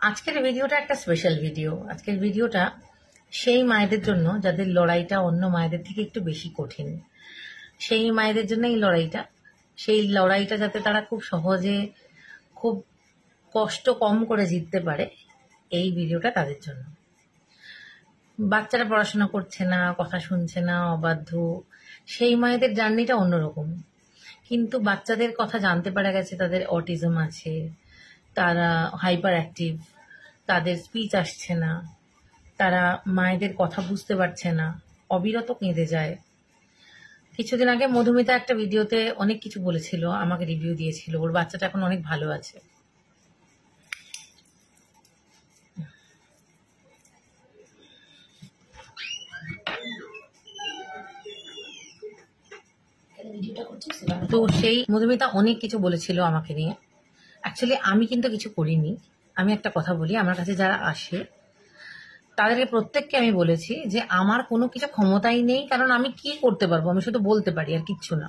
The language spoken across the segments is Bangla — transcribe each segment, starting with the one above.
আজকের ভিডিওটা একটা স্পেশাল ভিডিও। আজকের ভিডিওটা সেই মায়েদের জন্য যাদের লড়াইটা অন্য মায়েদের থেকে একটু বেশি কঠিন। সেই মায়েদের জন্য এই লড়াইটা, সেই লড়াইটা যাতে তারা খুব সহজে, খুব কষ্ট কম করে জিততে পারে, এই ভিডিওটা তাদের জন্য। বাচ্চারা পড়াশোনা করছে না, কথা শুনছে না, অবাধ্য, সেই মায়েদের জার্নিটা অন্যরকম। কিন্তু বাচ্চাদের কথা জানতে পারা গেছে তাদের অটিজম আছে, তারা হাইপার অ্যাক্টিভ, তাদের স্পিচ আসছে না, তারা মায়েদের কথা বুঝতে পারছে না, অবিরত কেঁদে যায়। কিছুদিন আগে মধুমিতা একটা ভিডিওতে অনেক কিছু বলেছিল, আমাকে রিভিউ দিয়েছিল, ওর বাচ্চাটা এখন অনেক ভালো আছে। তো সেই মধুমিতা অনেক কিছু বলেছিল আমাকে নিয়ে। অ্যাকচুয়ালি আমি কিন্তু কিছু করিনি। আমি একটা কথা বলি, আমার কাছে যারা আসে তাদেরকে প্রত্যেককে আমি বলেছি যে আমার কোনো কিছু ক্ষমতাই নেই, কারণ আমি কি করতে পারবো, আমি শুধু বলতে পারি আর কিচ্ছু না।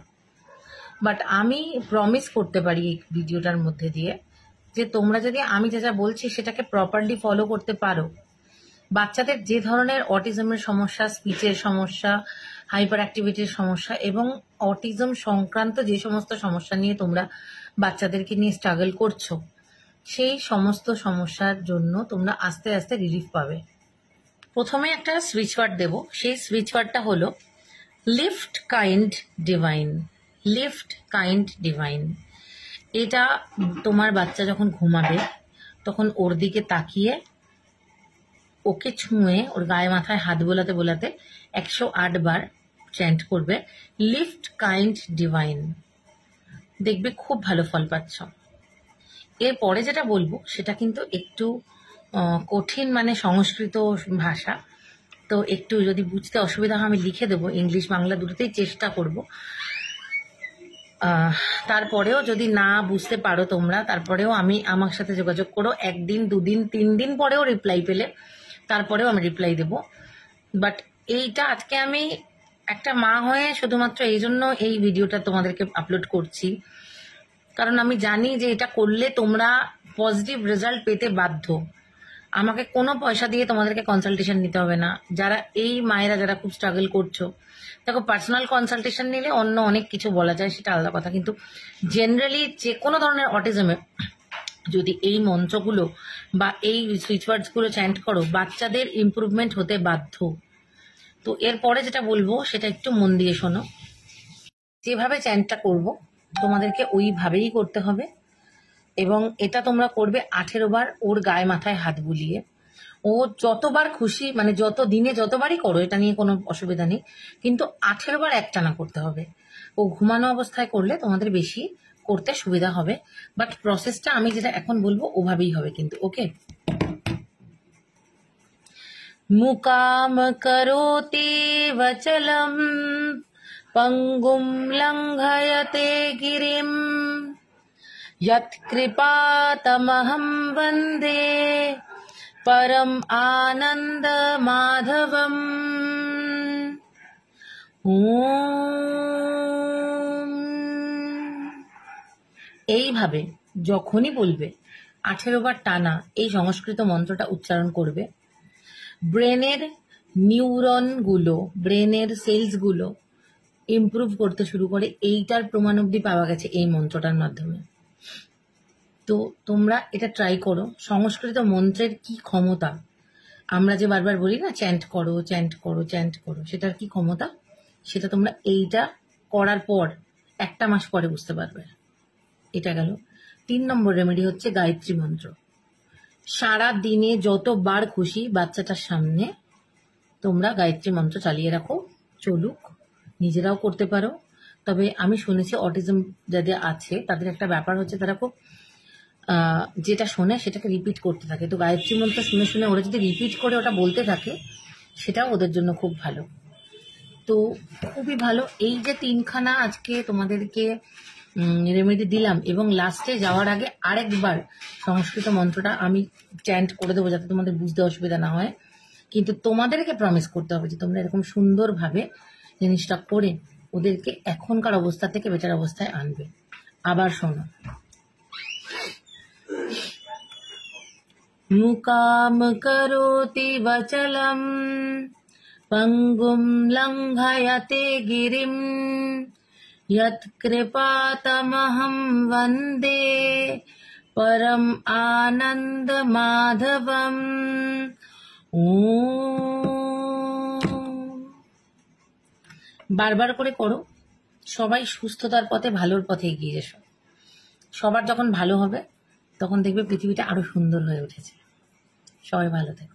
বাট আমি প্রমিস করতে পারি এই ভিডিওটার মধ্যে দিয়ে যে তোমরা যদি আমি যা যা বলছি সেটাকে প্রপারলি ফলো করতে পারো, বাচ্চাদের যে ধরনের অটিজমের সমস্যা, স্পিচের সমস্যা, হাইপার অ্যাক্টিভিটির সমস্যা এবং অটিজম সংক্রান্ত যে সমস্ত সমস্যা নিয়ে তোমরা বাচ্চাদেরকে নিয়ে স্ট্রাগল করছো, সেই সমস্ত সমস্যার জন্য তোমরা আস্তে আস্তে রিলিফ পাবে। প্রথমে একটা সুইচ ওয়ার্ড দেব, সেই সুইচ ওয়ার্ডটা হলো lift kind divine. Lift kind divine, এটা তোমার বাচ্চা যখন ঘুমাবে তখন ওর দিকে তাকিয়ে ওকে ছুঁয়ে ওর গায়ে মাথায় হাত বোলাতে বোলাতে 108 বার চ্যান্ট করবে লিফট কাইন্ড ডিভাইন, দেখবে খুব ভালো ফল পাচ্ছ। এরপরে যেটা বলবো সেটা কিন্তু একটু কঠিন, মানে সংস্কৃত ভাষা, তো একটু যদি বুঝতে অসুবিধা হয় আমি লিখে দেবো, ইংলিশ বাংলা দুটোতেই চেষ্টা করব। তারপরেও যদি না বুঝতে পারো তোমরা, তারপরেও আমার সাথে যোগাযোগ করো, 1 দিন 2 দিন 3 দিন পরেও রিপ্লাই পেলে তারপরেও আমি রিপ্লাই দেব। বাট এইটা আজকে আমি একটা মা হয়ে শুধুমাত্র এই জন্য এই ভিডিওটা তোমাদেরকে আপলোড করছি, কারণ আমি জানি যে এটা করলে তোমরা পজিটিভ রেজাল্ট পেতে বাধ্য। আমাকে কোনো পয়সা দিয়ে তোমাদেরকে কনসালটেশন নিতে হবে না। যারা এই মায়েরা যারা খুব স্ট্রাগল করছো, দেখো পার্সোনাল কনসালটেশন নিলে অন্য অনেক কিছু বলা যায়, সেটা আলাদা কথা, কিন্তু জেনারেলি যে কোনো ধরনের অটিজমে যদি এই মন্ত্রগুলো বা এই সুইচওয়ার্ডসগুলো চ্যান্ট করো, বাচ্চাদের ইমপ্রুভমেন্ট হতে বাধ্য। তো এরপরে যেটা বলবো সেটা একটু মন দিয়ে শোনো। যেভাবে চ্যান্টটা করব তোমাদেরকে ওইভাবেই করতে হবে, এবং এটা তোমরা করবে 18 বার ওর গায়ে মাথায় হাত বুলিয়ে। ও যতবার খুশি, মানে যত দিনে যতবারই করো, এটা নিয়ে কোনো অসুবিধা নেই, কিন্তু 18 বার একটানা করতে হবে। ও ঘুমানো অবস্থায় করলে তোমাদের বেশি করতে সুবিধা হবে, বাট প্রসেসটা আমি যেটা এখন বলবো ওভাবেই হবে কিন্তু। ওকে, মুকাম করোতি বচলম পঙ্গুম লঙ্ঘয়তে গিরিম यत्कृपातमहं वन्दे परम आनंद माधवम। এইভাবে যখনই বলবে 18 বার টানা এই সংস্কৃত মন্ত্রটা উচ্চারণ করবে, ব্রেনের নিউরনগুলো, ব্রেনের সেলসগুলো ইমপ্রুভ করতে শুরু করে। এইটার প্রমাণ অবধি পাওয়া গেছে এই মন্ত্রটার মাধ্যমে। তো তোমরা এটা ট্রাই করো। সংস্কৃত মন্ত্রের কি ক্ষমতা, আমরা যে বারবার বলি না চ্যান্ট করো চ্যান্ট করো চ্যান্ট করো, সেটার কি ক্ষমতা সেটা তোমরা এইটা করার পর 1 মাস পরে বুঝতে পারবে। এটা গেল 3 নম্বর রেমেডি, হচ্ছে গায়ত্রী মন্ত্র। সারা দিনে যতবার খুশি বাচ্চাটার সামনে তোমরা গায়ত্রী মন্ত্র চালিয়ে রাখো, চলুক, নিজেরাও করতে পারো। তবে আমি শুনেছি অটিজম যাদের আছে তাদের একটা ব্যাপার হচ্ছে তারা খুব যেটা শোনে সেটাকে রিপিট করতে থাকে। তো গায়ত্রী মন্ত্র শুনে শুনে ওরা যদি রিপিট করে ওটা বলতে থাকে, সেটাও ওদের জন্য খুব ভালো। তো খুবই ভালো। এই যে 3খানা আজকে তোমাদেরকে রেমেডি দিলাম, এবং লাস্টে যাওয়ার আগে আরেকবার সংস্কৃত মন্ত্রটা আমি চ্যান্ট করে দেবো যাতে তোমাদের বুঝতে অসুবিধা না হয়। কিন্তু তোমাদেরকে প্রমিস করতে হবে যে তোমরা এরকম সুন্দরভাবে জিনিসটা করে ওদেরকে এখনকার অবস্থা থেকে বেটার অবস্থায় আনবে। আবার শোনো, মুকাম করোতি বচলম পঙ্গুম লঙ্ঘয়তে গিরিম यत्कृपातमहं वन्दे परम आनंद माधवम। বারবার করে করো। সবাই সুস্থতার পথে, ভালোর পথে এগিয়ে এসো। সবার যখন ভালো হবে তখন দেখবে পৃথিবীটা আরো সুন্দর হয়ে উঠেছে। সবাই ভালো থেকো।